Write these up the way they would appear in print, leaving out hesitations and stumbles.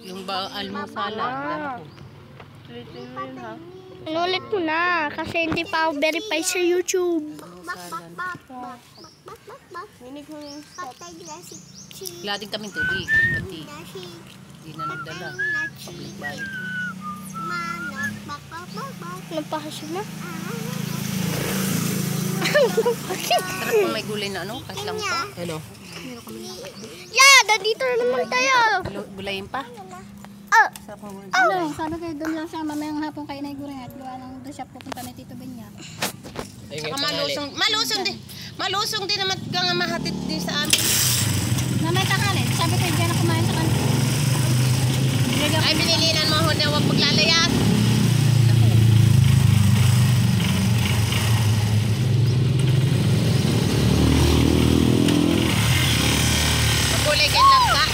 Yung almusala. Ulitin mo yun, ha? Inulit mo na kasi hindi pa ako verify sa YouTube. Minig mo yung stop. Lating kaming tubig. Pati. Hindi na nagdala. Balik-balik. Napakasya na. Sarap kung may gulay na ano, kahit lang pa. Ano? Yeah, dito na naman tayo. Gulayin pa? Sarap kung gulay. Ano, sabi ko doon lang siya mamayang hapon kayo na iguring at gawa ng doon siya pupunta na Tito Benya. Saka malusong din naman kang mahatid din sa amin. Mamay tanghali, sabi ko diyan na kumain sa kanila. Ay, binilinan mo ho na huwag maglalayas. Magkulay ka lang ka.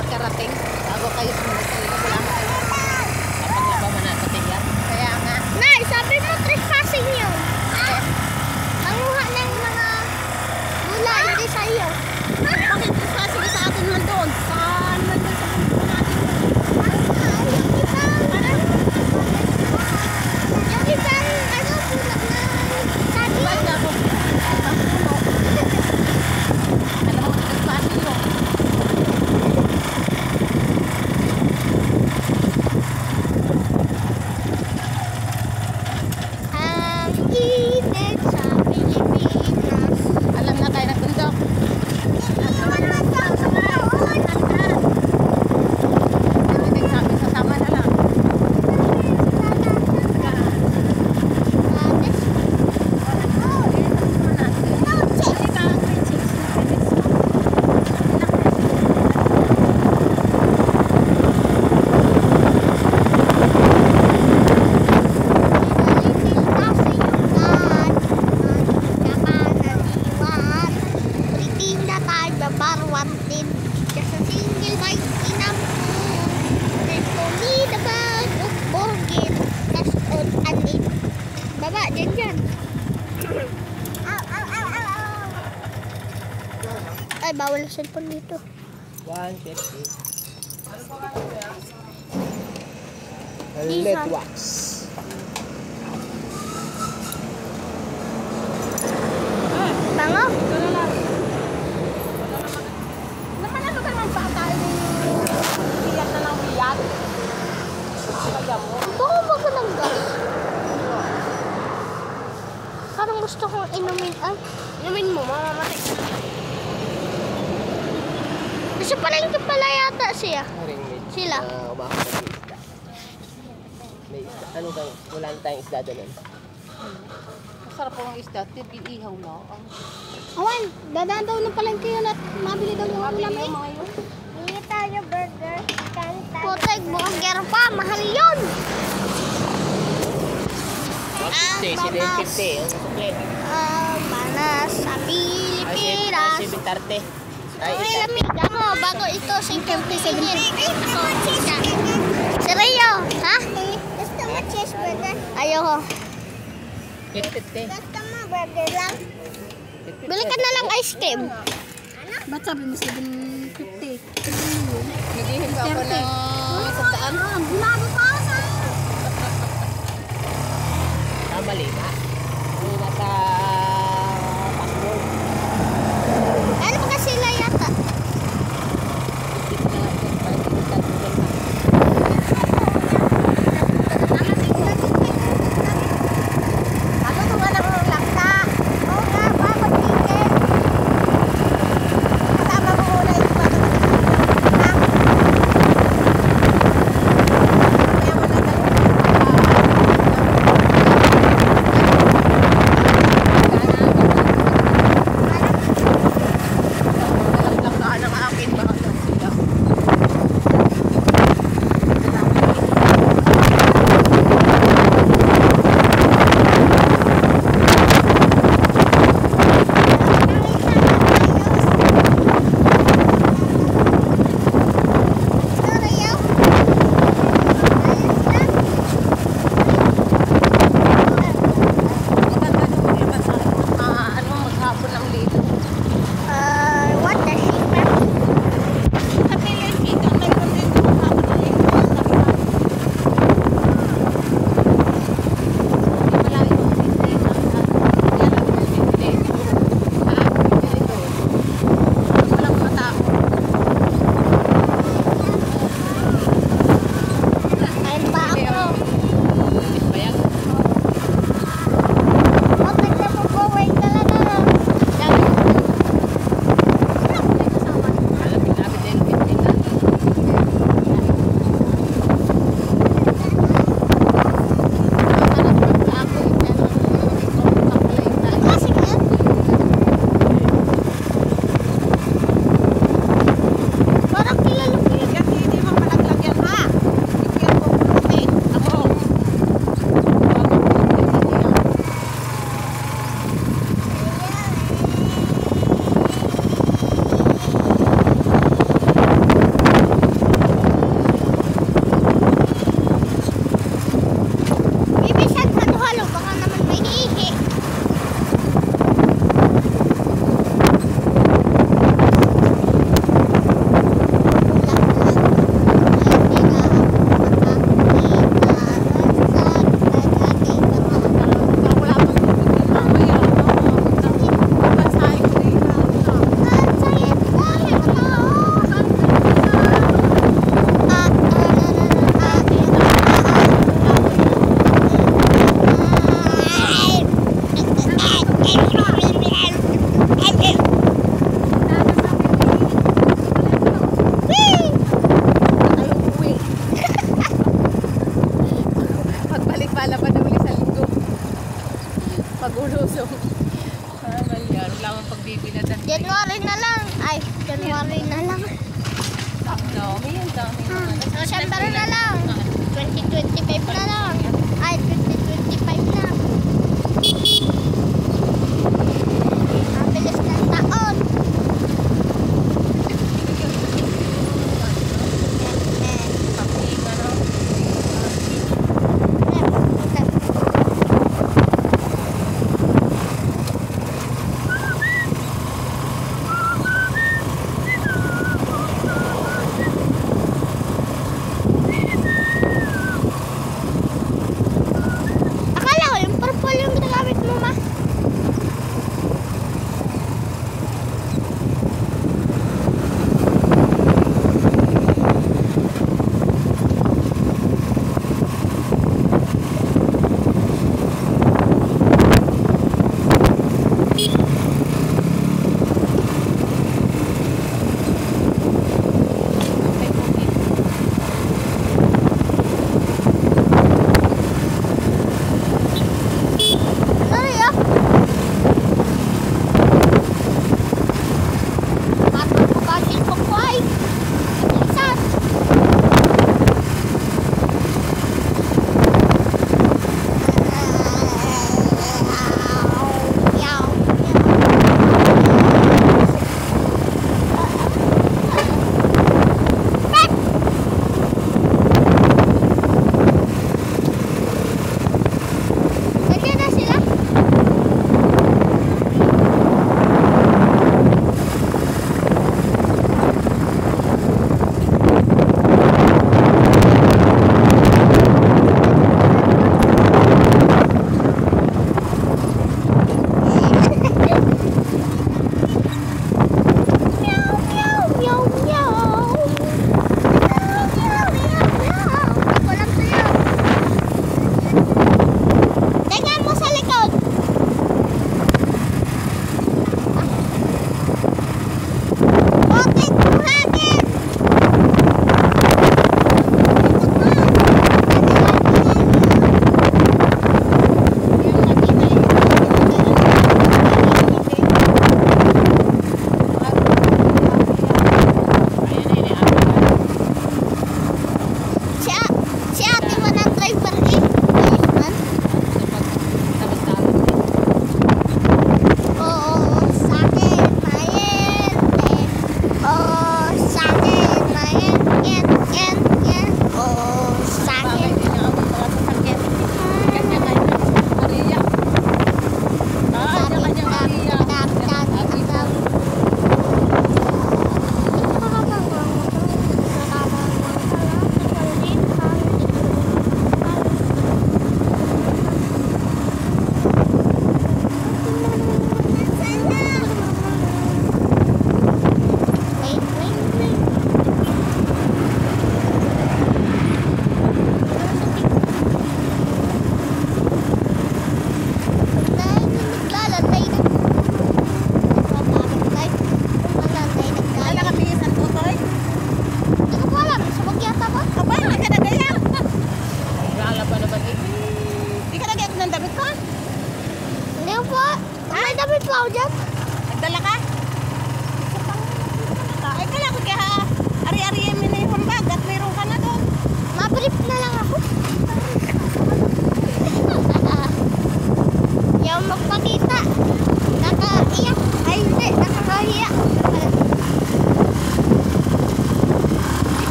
Pagkarating, bago kayo sumunod kayo. Wala mo kayo. Napaglaba mo na sa tiyan. Kaya nga. Nay, sabi mo trespassing yun. Nanguha ng mga gulay, hindi sa iyo. Bakit kasi sa atin man doon? Saan man doon sa pupunta natin? Yung isang ano, bulak na sabi. Bakit na ako? Alam mo, kasi yun. Ang init sa Pilipinas. Alam na tayo nagbundok. Sasama na lang. Baba, dyan. Ay, bawal ang cellphone dito. 150. Isa. Let wax. Tango? Nakalala ka naman pa tayo biyak na ng biyak. Baka ba ng gas? Parang gusto kong inumin. Ay, Inumin mo, mamamatay ka na. gusto pa rin pala yata siya. Ring meat. Sila. Umakakot ng isda. May isda. Ano kang, wala na tayong isda doon. Masarap po ang isda. Ihaw na. Awan, dadaan daw ng palengke yun at mabili daw yung ulam eh. Hindi tayo burger. Putek, burger pa. Mahal yun. 50, 750. Ang sukli. Manas sa Pilipinas. 730. Ay, Uy, lamig ako. Bago ito, 57. Ako, isa. Si Rio, ha? Gusto mo cheeseburger? Ayoko. 850. Gusto mo burger lang? Bili ka na lang ice cream. Ba't sabi mo 750? Bilihin ba ako ng isang daan? Bulado pa sa Mali na. Hindi nasa password. Ano ba kasi sila yata? Ano kung alam mo laksa? Oo nga, bago chicken. Kasama mo muna yung lulusong. Yan, wala mong pagbibilatan. January na lang. Ay, January na lang. Dami yan, dami. December na lang. 2025 na lang.